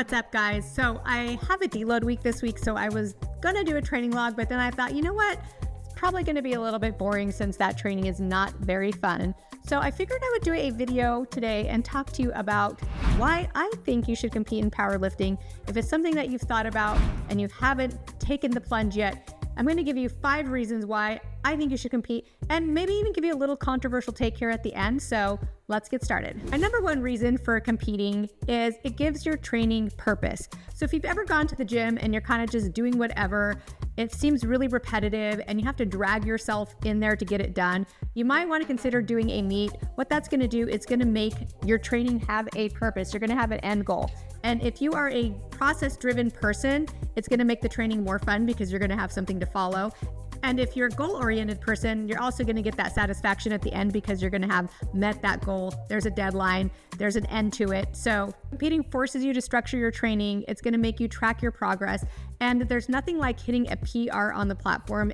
What's up, guys? So I have a deload week this week, so I was gonna do a training log, but then I thought, you know what? It's probably gonna be a little bit boring since that training is not very fun. So I figured I would do a video today and talk to you about why I think you should compete in powerlifting. If it's something that you've thought about and you haven't taken the plunge yet, I'm going to give you 5 reasons why I think you should compete and maybe even give you a little controversial take here at the end. So let's get started. My number 1 reason for competing is it gives your training purpose. So if you've ever gone to the gym and you're kind of just doing whatever, it seems really repetitive and you have to drag yourself in there to get it done, you might want to consider doing a meet. What that's going to do, it's going to make your training have a purpose. You're going to have an end goal. And if you are a process-driven person, it's going to make the training more fun because you're going to have something to follow. And if you're a goal-oriented person, you're also going to get that satisfaction at the end because you're going to have met that goal. There's a deadline, there's an end to it. So competing forces you to structure your training. It's going to make you track your progress. And there's nothing like hitting a PR on the platform.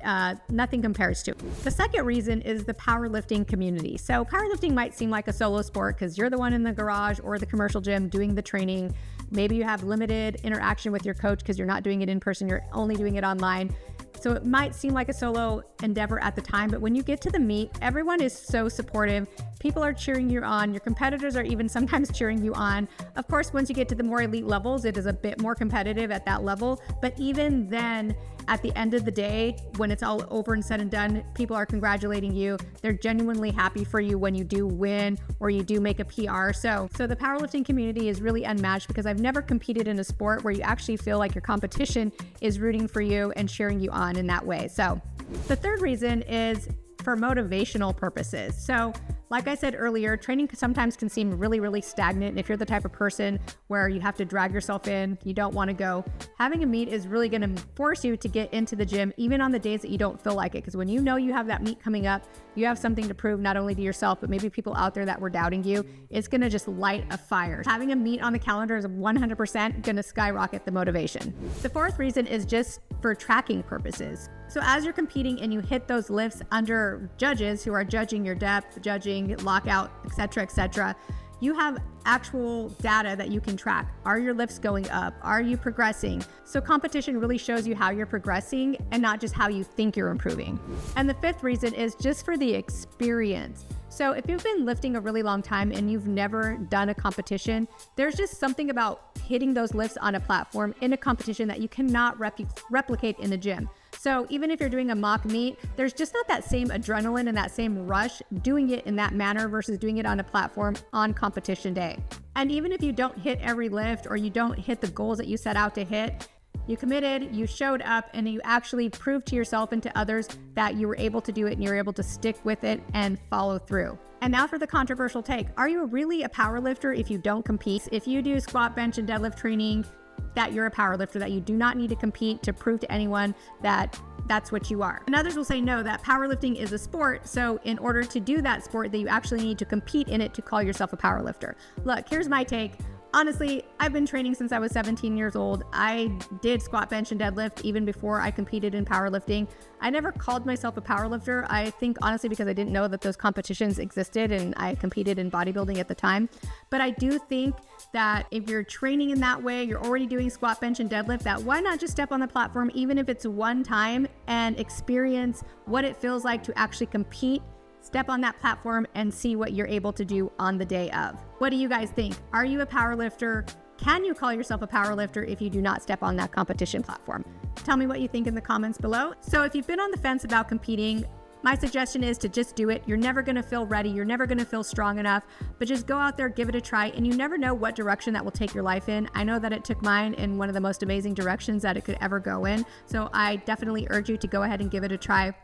Nothing compares to it. The second reason is the powerlifting community. So powerlifting might seem like a solo sport because you're the one in the garage or the commercial gym doing the training. Maybe you have limited interaction with your coach because you're not doing it in person, you're only doing it online. So it might seem like a solo endeavor at the time, but when you get to the meet, everyone is so supportive. People are cheering you on. Your competitors are even sometimes cheering you on. Of course, once you get to the more elite levels, it is a bit more competitive at that level. But even then, at the end of the day, when it's all over and said and done, people are congratulating you. They're genuinely happy for you when you do win or you do make a PR. So the powerlifting community is really unmatched because I've never competed in a sport where you actually feel like your competition is rooting for you and cheering you on in that way. So the third reason is for motivational purposes. So like I said earlier, training sometimes can seem really, really stagnant. And if you're the type of person where you have to drag yourself in, you don't want to go, having a meet is really going to force you to get into the gym, even on the days that you don't feel like it. Because when you know you have that meet coming up, you have something to prove not only to yourself, but maybe people out there that were doubting you. It's going to just light a fire. Having a meet on the calendar is 100% going to skyrocket the motivation. The fourth reason is just for tracking purposes. So as you're competing and you hit those lifts under judges who are judging your depth, judging lockout, etc., you have actual data that you can track. Are your lifts going up? Are you progressing? So competition really shows you how you're progressing and not just how you think you're improving. And the fifth reason is just for the experience. So if you've been lifting a really long time and you've never done a competition, there's just something about hitting those lifts on a platform in a competition that you cannot replicate in the gym. So even if you're doing a mock meet, there's just not that same adrenaline and that same rush doing it in that manner versus doing it on a platform on competition day. And even if you don't hit every lift or you don't hit the goals that you set out to hit, you committed, you showed up, and you actually proved to yourself and to others that you were able to do it and you were able to stick with it and follow through. And now for the controversial take. Are you really a powerlifter if you don't compete? If you do squat, bench, and deadlift training, that you're a powerlifter, that you do not need to compete to prove to anyone that that's what you are. And others will say no, that powerlifting is a sport. So in order to do that sport, that you actually need to compete in it to call yourself a powerlifter. Look, here's my take. Honestly, I've been training since I was 17 years old. I did squat, bench, and deadlift even before I competed in powerlifting. I never called myself a powerlifter. I think honestly because I didn't know that those competitions existed and I competed in bodybuilding at the time. But I do think that if you're training in that way, you're already doing squat, bench, and deadlift, that why not just step on the platform, even if it's one time, and experience what it feels like to actually compete. Step on that platform and see what you're able to do on the day of. What do you guys think? Are you a powerlifter? Can you call yourself a powerlifter if you do not step on that competition platform? Tell me what you think in the comments below. So if you've been on the fence about competing, my suggestion is to just do it. You're never gonna feel ready. You're never gonna feel strong enough, but just go out there, give it a try, and you never know what direction that will take your life in. I know that it took mine in one of the most amazing directions that it could ever go in. So I definitely urge you to go ahead and give it a try.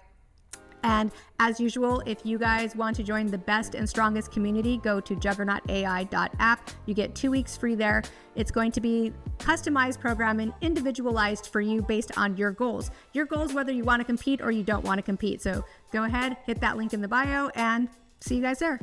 And as usual, if you guys want to join the best and strongest community, go to JuggernautAI.app. You get 2 weeks free there. It's going to be customized programming, individualized for you based on your goals. Your goals, whether you want to compete or you don't want to compete. So go ahead, hit that link in the bio, and see you guys there.